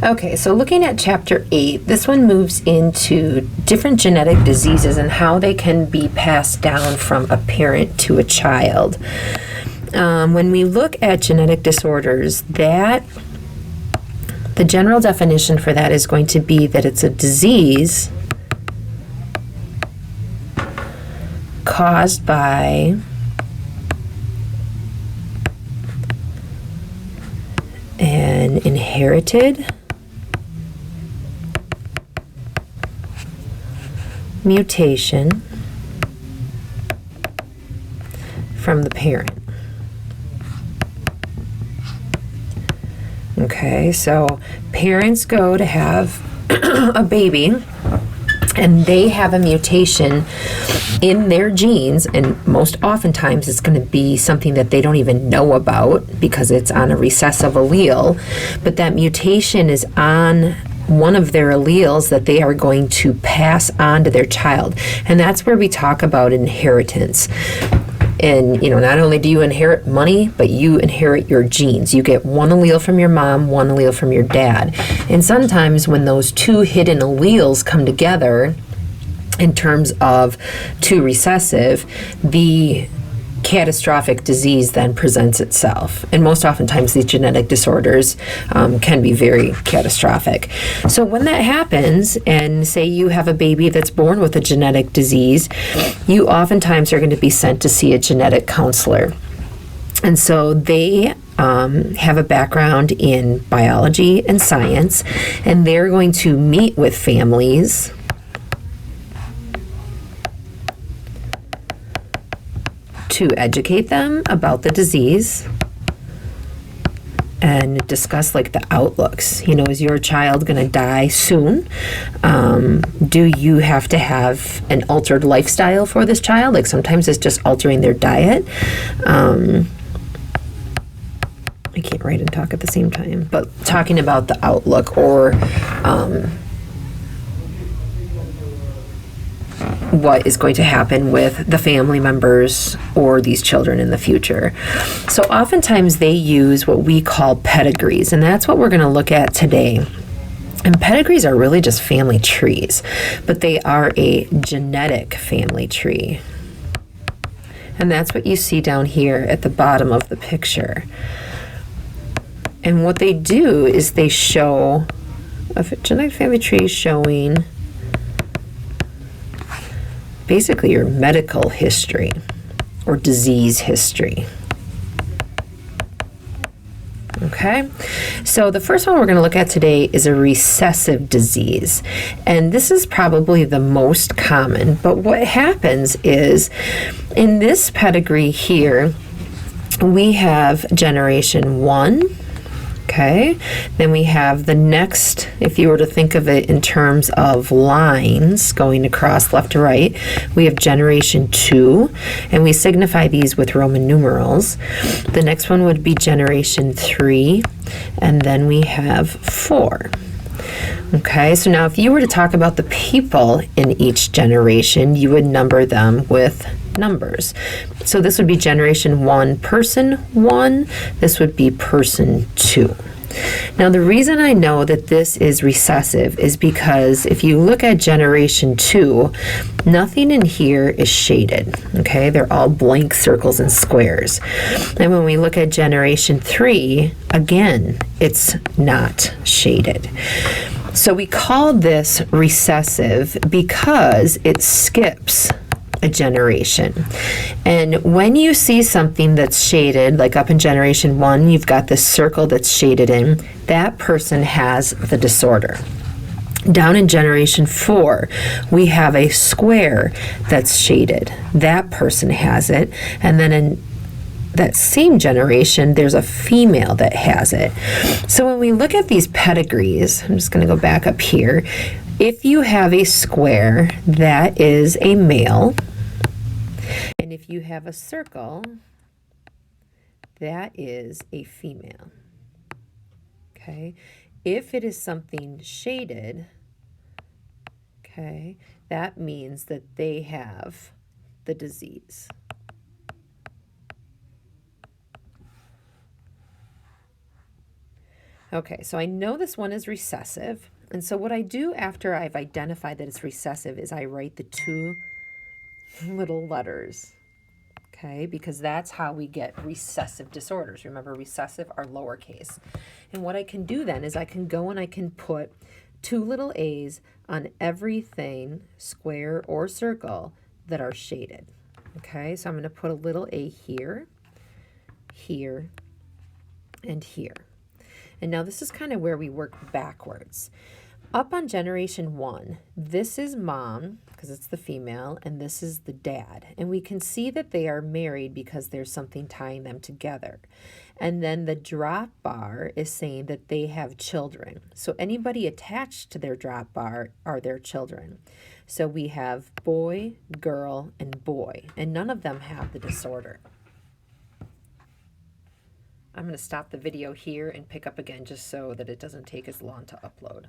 Okay, so looking at Chapter 8, this one moves into different genetic diseases and how they can be passed down from a parent to a child. When we look at genetic disorders, the general definition for that is going to be that it's a disease caused by an inherited mutation from the parent. Okay, so parents go to have a baby and they have a mutation in their genes, and most oftentimes it's going to be something that they don't even know about because it's on a recessive allele, but that mutation is on one of their alleles that they are going to pass on to their child. And that's where we talk about inheritance. And, not only do you inherit money, but you inherit your genes. You get one allele from your mom, one allele from your dad. And sometimes when those two hidden alleles come together in terms of two recessive, the catastrophic disease then presents itself. And most oftentimes these genetic disorders can be very catastrophic. So when that happens, and say you have a baby that's born with a genetic disease, you oftentimes are going to be sent to see a genetic counselor. And so they have a background in biology and science, and they're going to meet with families to educate them about the disease and discuss the outlooks. Is your child going to die soon? Do you have to have an altered lifestyle for this child? Sometimes it's just altering their diet. I can't write and talk at the same time, but talking about the outlook or what is going to happen with the family members or these children in the future. So oftentimes they use what we call pedigrees, and that's what we're going to look at today. And pedigrees are really just family trees, but they are a genetic family tree. And that's what you see down here at the bottom of the picture. And what they do is they show a genetic family tree showing basically your medical history or disease history. Okay, so the first one we're going to look at today is a recessive disease. And this is probably the most common, but what happens is in this pedigree here, we have generation 1. Okay, then we have the next, if you were to think of it in terms of lines going across left to right, we have generation 2, and we signify these with Roman numerals. The next one would be generation 3, and then we have 4. Okay, so now if you were to talk about the people in each generation, you would number them with numbers. So this would be generation 1, person 1. This would be person 2. Now the reason I know that this is recessive is because if you look at generation 2, nothing in here is shaded. Okay, they're all blank circles and squares. And when we look at generation 3, again, it's not shaded. So we call this recessive because it skips a generation. And when you see something that's shaded, like up in generation 1, you've got this circle that's shaded in, that person has the disorder. Down in generation 4, we have a square that's shaded. That person has it. And then in that same generation, there's a female that has it. So when we look at these pedigrees, I'm just going to go back up here. If you have a square, that is a male. And if you have a circle, that is a female. Okay. If it is something shaded, okay, that means that they have the disease. Okay, so I know this one is recessive. And so what I do after I've identified that it's recessive is I write the two little letters. Okay, because that's how we get recessive disorders. Remember, recessive are lowercase. And what I can do then is I can go and I can put two little A's on everything, square or circle, that are shaded. Okay, so I'm going to put a little A here, here, and here. And now this is kind of where we work backwards. Up on generation 1, this is mom, because it's the female, and this is the dad. And we can see that they are married because there's something tying them together. And then the drop bar is saying that they have children. So anybody attached to their drop bar are their children. So we have boy, girl, and boy, and none of them have the disorder. I'm going to stop the video here and pick up again just so that it doesn't take as long to upload.